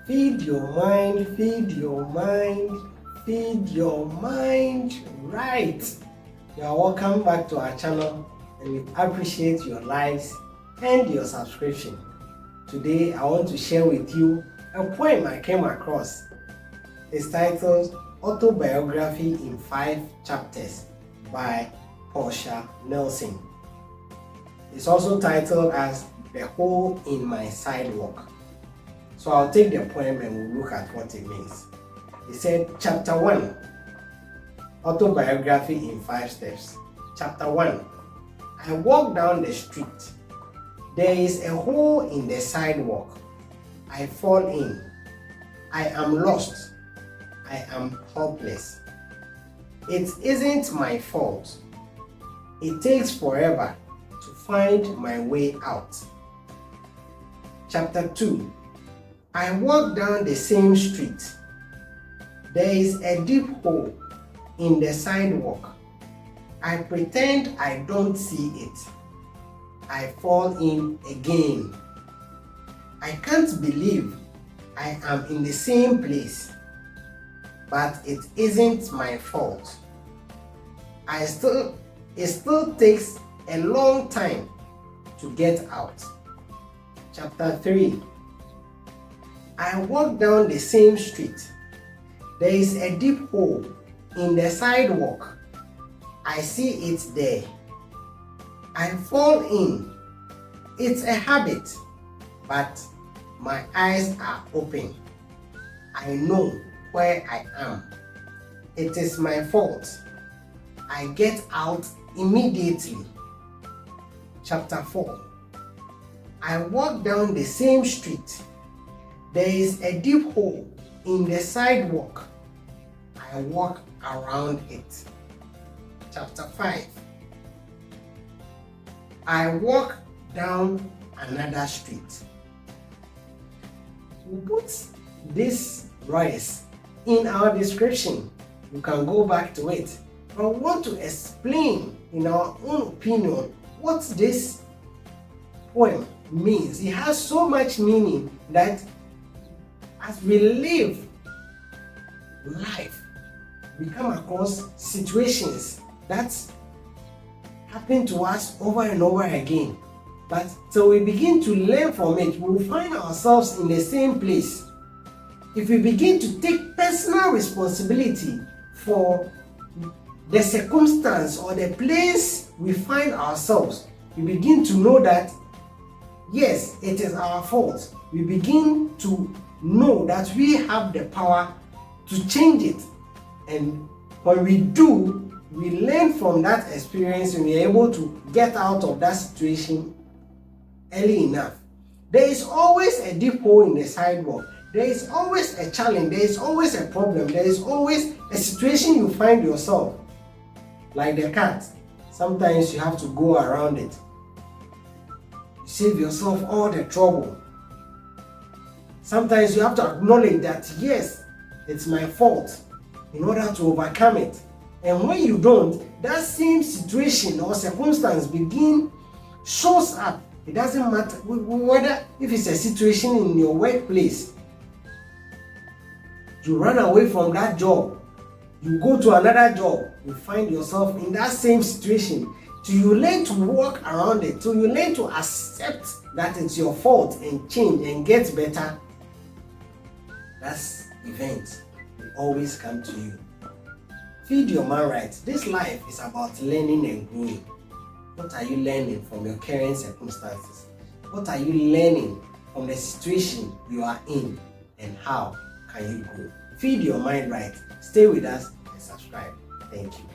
Feed your mind, feed your mind, feed your mind right. You are welcome back to our channel and we appreciate your likes and your subscription. Today I want to share with you a poem I came across. It's titled Autobiography in 5 Chapters by Portia Nelson. It's also titled as The Hole in My Sidewalk. So I'll take the poem and we'll look at what it means. It said, Chapter 1, Autobiography in 5 Steps. Chapter 1, I walk down the street. There is a hole in the sidewalk. I fall in. I am lost. I am helpless. It isn't my fault. It takes forever to find my way out. Chapter 2, I walk down the same street. There is a deep hole in the sidewalk. I pretend I don't see it. I fall in again. I can't believe I am in the same place, but it isn't my fault. It still takes a long time to get out. Chapter 3, I walk down the same street. There is a deep hole in the sidewalk. I see it there. I fall in. It's a habit, but my eyes are open. I know where I am. It is my fault. I get out immediately. Chapter 4, I walk down the same street. There is a deep hole in the sidewalk. I walk around it. Chapter 5, I walk down another street. We put this verse in our description. You can go back to it. But we want to explain in our own opinion what this poem means. It has so much meaning that as we live life, we come across situations that happen to us over and over again. But till we begin to learn from it, we will find ourselves in the same place. If we begin to take personal responsibility for the circumstance or the place we find ourselves, we begin to know that yes, it is our fault. We begin to know that we have the power to change it. And when we do, we learn from that experience and we're able to get out of that situation early enough. There is always a deep hole in the sidewalk. There is always a challenge. There is always a problem. There is always a situation you find yourself. Like the cat, sometimes you have to go around it. You save yourself all the trouble. Sometimes you have to acknowledge that yes, it's my fault in order to overcome it. And when you don't, that same situation or circumstance shows up. It doesn't matter whether if it's a situation in your workplace. You run away from that job. You go to another job. You find yourself in that same situation. Till you learn to walk around it. Till you learn to accept that it's your fault and change and get better. That event will always come to you. Feed your mind right. This life is about learning and growing. What are you learning from your current circumstances? What are you learning from the situation you are in? And how can you grow? Feed your mind right. Stay with us and subscribe. Thank you.